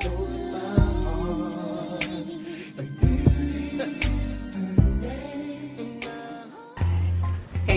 Hey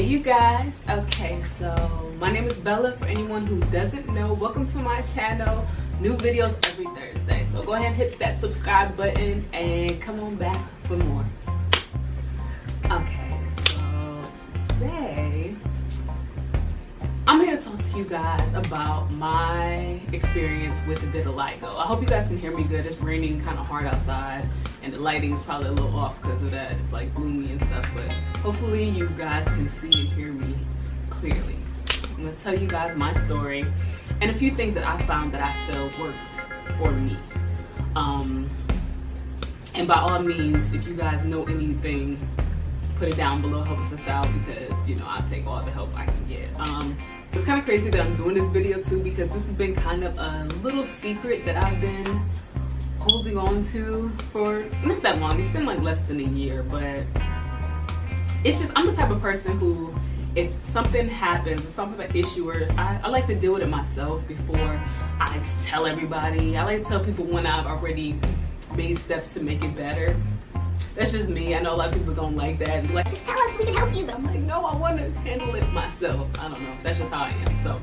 you guys, okay, so my name is Bella. For anyone who doesn't know, welcome to my channel. New videos every Thursday, so go ahead and hit that subscribe button and come on back for more. Okay, so today I'm here to talk to you guys about my experience with vitiligo. I hope you guys can hear me good. It's raining kind of hard outside and the lighting is probably a little off because of that. It's like gloomy and stuff, but hopefully you guys can see and hear me clearly. I'm going to tell you guys my story and a few things that I found that I feel worked for me. And by all means, if you guys know anything, put it down below, help us out, because you know I'll take all the help I can get. It's kind of crazy that I'm doing this video too, because this has been kind of a little secret that I've been holding on to for not that long. It's been like less than a year, but it's just, I'm the type of person who, if something happens, or something of an issue, or I like to deal with it myself before I tell everybody. I like to tell people when I've already made steps to make it better. That's just me. I know a lot of people don't like that. Like, just tell us, we can help you. But I'm like, no, I want to handle it myself. I don't know. That's just how I am. So,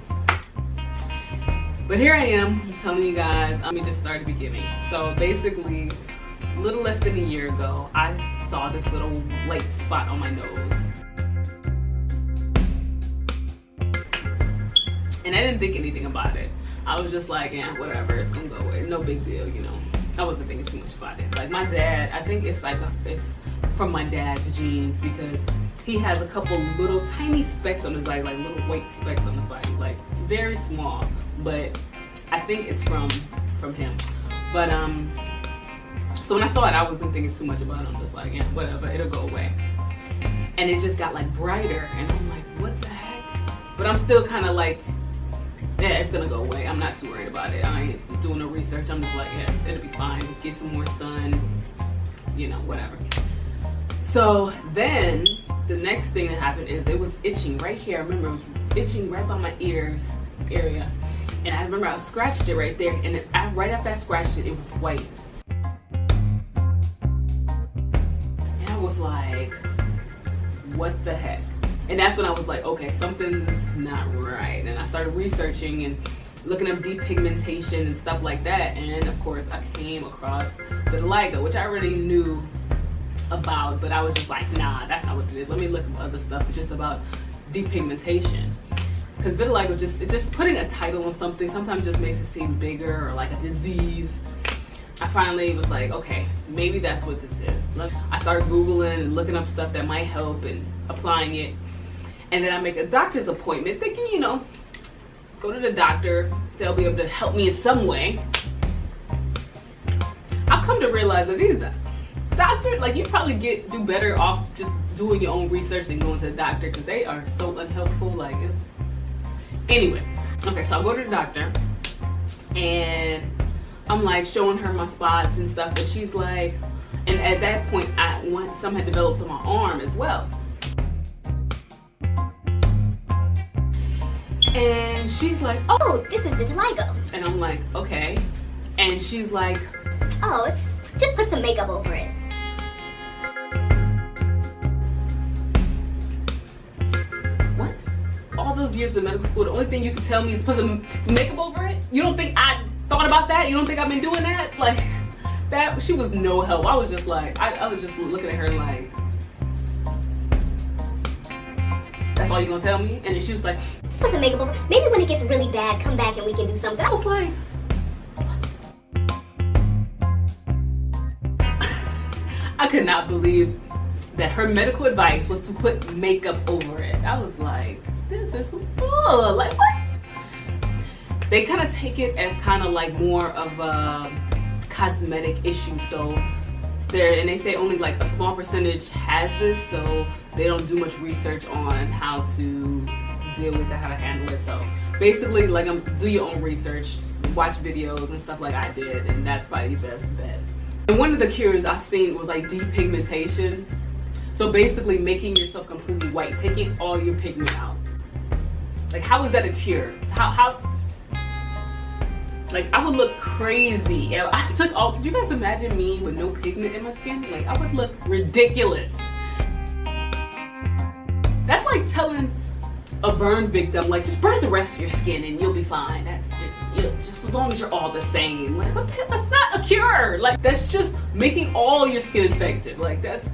but here I am, I'm telling you guys. Let me just start at the beginning. So basically, a little less than a year ago, I saw this little light spot on my nose. And I didn't think anything about it. I was just like, yeah, whatever, it's gonna go away. No big deal, you know. I wasn't thinking too much about it. Like my dad, I think it's like it's from my dad's genes, because he has a couple little tiny specks on his body, like little white specks on his body, like very small. But I think it's from him. But so when I saw it, I wasn't thinking too much about it. I'm just like, yeah, whatever, it'll go away. And it just got like brighter, and I'm like, what the heck? But I'm still kind of like, yeah, it's gonna go away. I'm not too worried about it. I ain't doing no research. I'm just like, yes, it'll be fine. Just get some more sun, you know, whatever. So then the next thing that happened is it was itching right here. I remember it was itching right by my ears area. And I remember I scratched it right there. And then right after I scratched it, it was white. And I was like, what the heck? And that's when I was like, okay, something's not right. And I started researching and looking up depigmentation and stuff like that. And of course, I came across vitiligo, which I already knew about, but I was just like, nah, that's not what it is. Let me look up other stuff just about depigmentation. Because vitiligo, just putting a title on something sometimes just makes it seem bigger or like a disease. I finally was like, okay, maybe that's what this is. I started Googling and looking up stuff that might help and applying it. And then I make a doctor's appointment thinking, you know, go to the doctor, they'll be able to help me in some way. I've come to realize that these doctors, like, you probably do better off just doing your own research than going to the doctor, because they are so unhelpful. Like, anyway, okay, so I go to the doctor and I'm like showing her my spots and stuff, and she's like, and at that point, some had developed on my arm as well. And she's like, oh, this is vitiligo. And I'm like, okay. And she's like, oh, it's just put some makeup over it. What? All those years of medical school, the only thing you can tell me is put some makeup over it? You don't think I thought about that? You don't think I've been doing that? Like, that, she was no help. I was just like, I was just looking at her like, that's all you gonna tell me? And then she was like, just put some makeup over. Maybe when it gets really bad, come back and we can do something. I was like, I could not believe that her medical advice was to put makeup over it. I was like, this is bull. Like, what? They kind of take it as kind of like more of a cosmetic issue. So and they say only like a small percentage has this, so they don't do much research on how to deal with it, how to handle it. So basically, like, do your own research, watch videos and stuff like I did, and that's probably the best bet. And one of the cures I've seen was like depigmentation. So basically making yourself completely white, taking all your pigment out. Like, how is that a cure? Like, I would look crazy. If I took all, could you guys imagine me with no pigment in my skin? Like, I would look ridiculous. That's like telling a burn victim, like, just burn the rest of your skin and you'll be fine. That's just as long as you're all the same. Like, what the hell? That's not a cure. Like, that's just making all your skin infected. Like, that's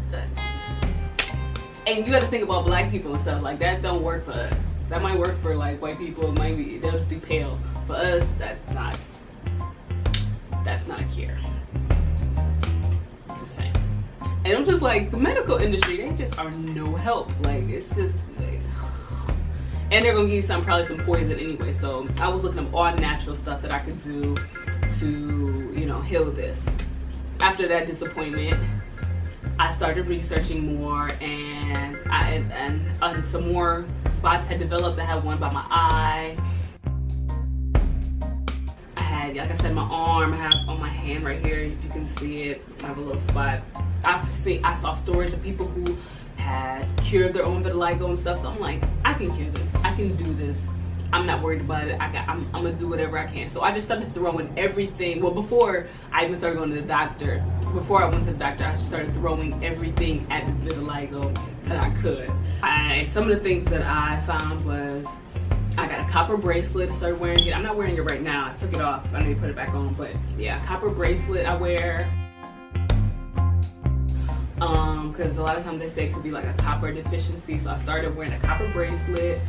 and you got to think about black people and stuff. Like, that don't work for us. That might work for like white people. It might be, they'll just be pale. For us, that's not a cure. Just saying. And I'm just like, the medical industry, they just are no help. Like, it's just like, and they're gonna give you probably some poison anyway. So I was looking at all natural stuff that I could do to, you know, heal this. After that disappointment, I started researching more, and some more spots had developed. I had one by my eye. I had, like I said, my arm. I have on my hand right here. If you can see it, I have a little spot. I saw stories of people who had cured their own vitiligo and stuff. So I'm like, I can cure this. I can do this. I'm not worried about it. I'm gonna do whatever I can. So I just started throwing everything. Well, before I even started going to the doctor, before I went to the doctor, I just started throwing everything at this vitiligo that I could. Some of the things that I found was, I got a copper bracelet. I started wearing it. I'm not wearing it right now. I took it off. I need to put it back on. But yeah, copper bracelet I wear. Because a lot of times they say it could be like a copper deficiency. So I started wearing a copper bracelet.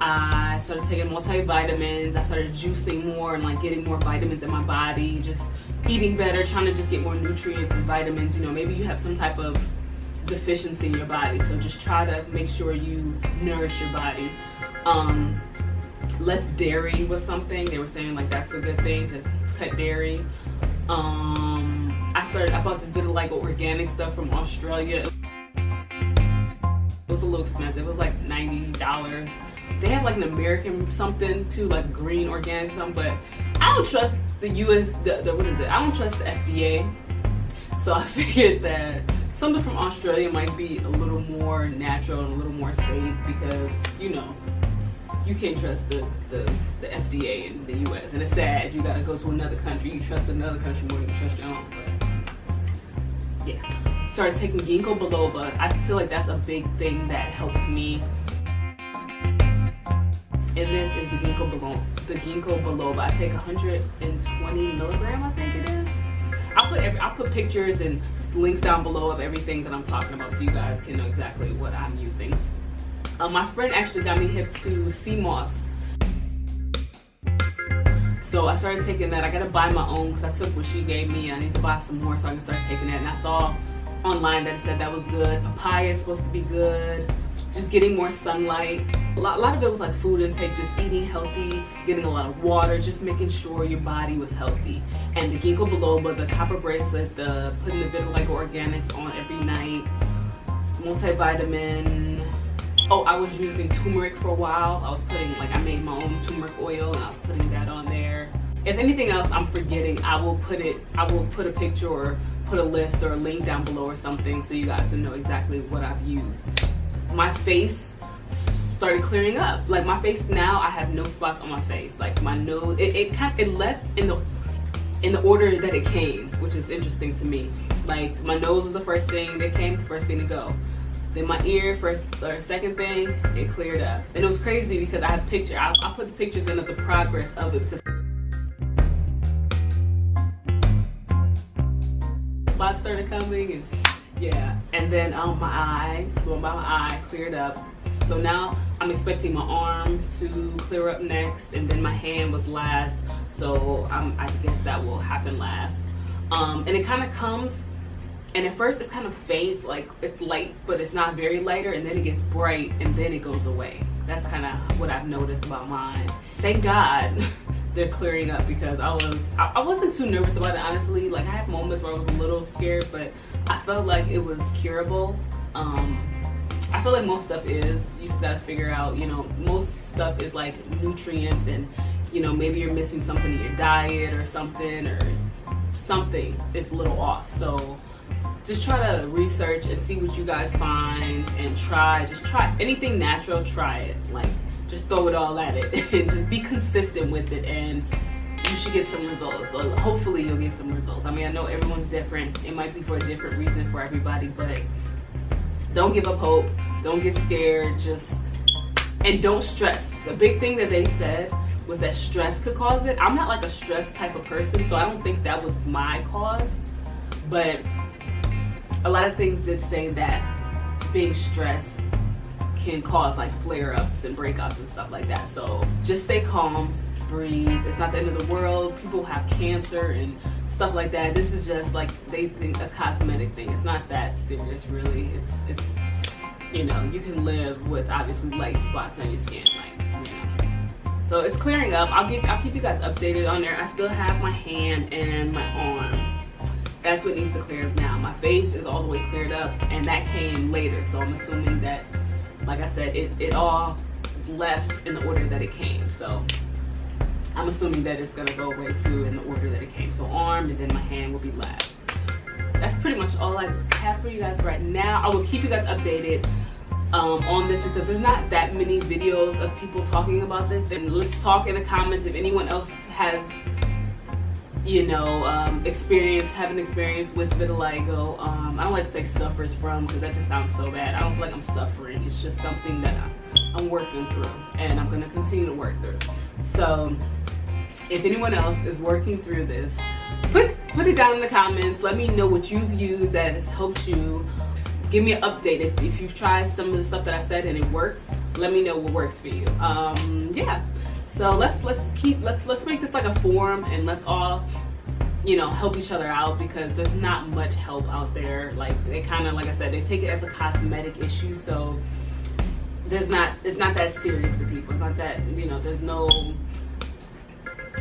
I started taking multivitamins. I started juicing more and like getting more vitamins in my body. Just eating better, trying to just get more nutrients and vitamins. You know, maybe you have some type of deficiency in your body. So just try to make sure you nourish your body. Less dairy was something. They were saying like that's a good thing, to cut dairy. I bought this vitiligo organic stuff from Australia. It was a little expensive. It was like $90. They have like an American something too, like green organic something, but I don't trust the US, what is it? I don't trust the FDA. So I figured that something from Australia might be a little more natural and a little more safe, because, you know, you can't trust the FDA in the US. And it's sad, you gotta go to another country. You trust another country more than you trust your own. But yeah. Started taking GINKGO biloba. I feel like that's a big thing that helps me. And this is the GINKGO biloba. I take 120 milligram, I think it is. I'll put pictures and links down below of everything that I'm talking about, so you guys can know exactly what I'm using. My friend actually got me hip to sea moss. So I started taking that. I gotta buy my own because I took what she gave me. I need to buy some more so I can start taking that. And I saw online that it said that was good. Papaya is supposed to be good. Just getting more sunlight. A lot of it was like food intake, just eating healthy, getting a lot of water, just making sure your body was healthy. And the GINKGO biloba, the copper bracelet, the putting the vitiligo organics on every night, multivitamin. Oh, I was using turmeric for a while. I was putting, like, I made my own turmeric oil and I was putting that on there. If anything else I'm forgetting, I will put a picture or put a list or a link down below or something so you guys will know exactly what I've used. My face started clearing up. Like, my face now, I have no spots on my face. Like, my nose, it left in the order that it came, which is interesting to me. Like, my nose was the first thing that came, the first thing to go. Then my ear, first or second thing, it cleared up. And it was crazy because I have pictures. I put the pictures in of the progress of it, because spots started coming, and yeah. And then my eye cleared up. So now I'm expecting my arm to clear up next, and then my hand was last. So I guess that will happen last. And it kind of comes. And at first it's kind of fades, like it's light, but it's not very lighter, and then it gets bright, and then it goes away. That's kind of what I've noticed about mine. Thank God they're clearing up, because I wasn't too nervous about it, honestly. Like, I had moments where I was a little scared, but I felt like it was curable. I feel like most stuff is. You just gotta figure out, you know, most stuff is like nutrients, and, you know, maybe you're missing something in your diet or something is a little off. So just try to research and see what you guys find, and just try anything natural. Try it. Like, just throw it all at it and just be consistent with it, and you should get some results. Or hopefully you'll get some results. I mean, I know everyone's different. It might be for a different reason for everybody, but don't give up hope. Don't get scared. And don't stress. The big thing that they said was that stress could cause it. I'm not like a stress type of person, so I don't think that was my cause. But a lot of things did say that being stressed can cause like flare-ups and breakouts and stuff like that. So just stay calm, breathe. It's not the end of the world. People have cancer and stuff like that. This is just like, they think a cosmetic thing. It's not that serious, really. It's you know, you can live with obviously light spots on your skin, like, you know. So it's clearing up. I'll keep you guys updated on there. I still have my hand and my arm. That's what needs to clear up now. My face is all the way cleared up, and that came later. So I'm assuming that, like I said, it all left in the order that it came. So I'm assuming that it's gonna go away too in the order that it came. So arm and then my hand will be last. That's pretty much all I have for you guys right now. I will keep you guys updated on this because there's not that many videos of people talking about this. And let's talk in the comments if anyone else has, you know, having experience with vitiligo. I don't like to say suffers from because that just sounds so bad. I don't feel like I'm suffering. It's just something that I'm working through, and I'm going to continue to work through. So if anyone else is working through this, put it down in the comments. Let me know what you've used that has helped you. Give me an update if you've tried some of the stuff that I said and it works. Let me know what works for you. Yeah. So let's make this like a forum, and let's all, you know, help each other out because there's not much help out there. Like they kind of, like I said, they take it as a cosmetic issue. So it's not that serious to people. It's not that, you know, there's no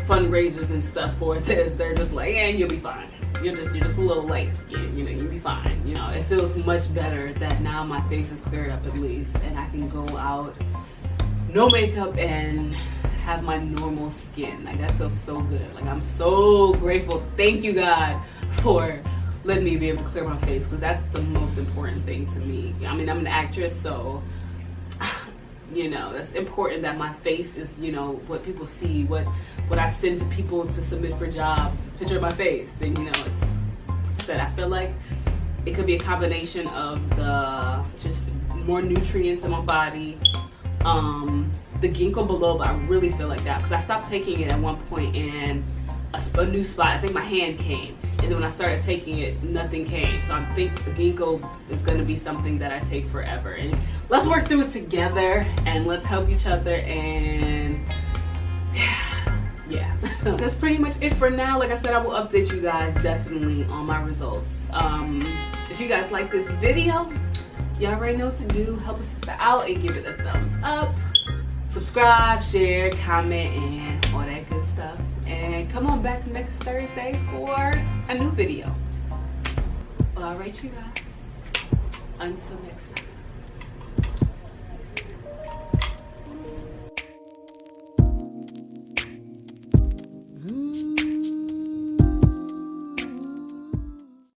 fundraisers and stuff for this. They're just like, yeah, you'll be fine. You're just a little light skinned, you know, you'll be fine. You know, it feels much better that now my face is cleared up at least, and I can go out, no makeup, and have my normal skin. Like that feels so good. Like I'm so grateful. Thank you, God, for letting me be able to clear my face because that's the most important thing to me. I mean, I'm an actress, so you know, that's important that my face is, you know, what people see, what I send to people to submit for jobs, is a picture of my face. And you know, it's said, I feel like it could be a combination of the just more nutrients in my body. The GINKGO biloba, I really feel like that because I stopped taking it at one point and a new spot, I think my hand came. And then when I started taking it, nothing came. So I think the GINKGO is going to be something that I take forever. And let's work through it together and let's help each other. And yeah, that's pretty much it for now. Like I said, I will update you guys definitely on my results. If you guys like this video, y'all already know what to do. Help a sister out and give it a thumbs up. Subscribe, share, comment, and all that good stuff. And come on back next Thursday for a new video. All right, you guys. Until next time.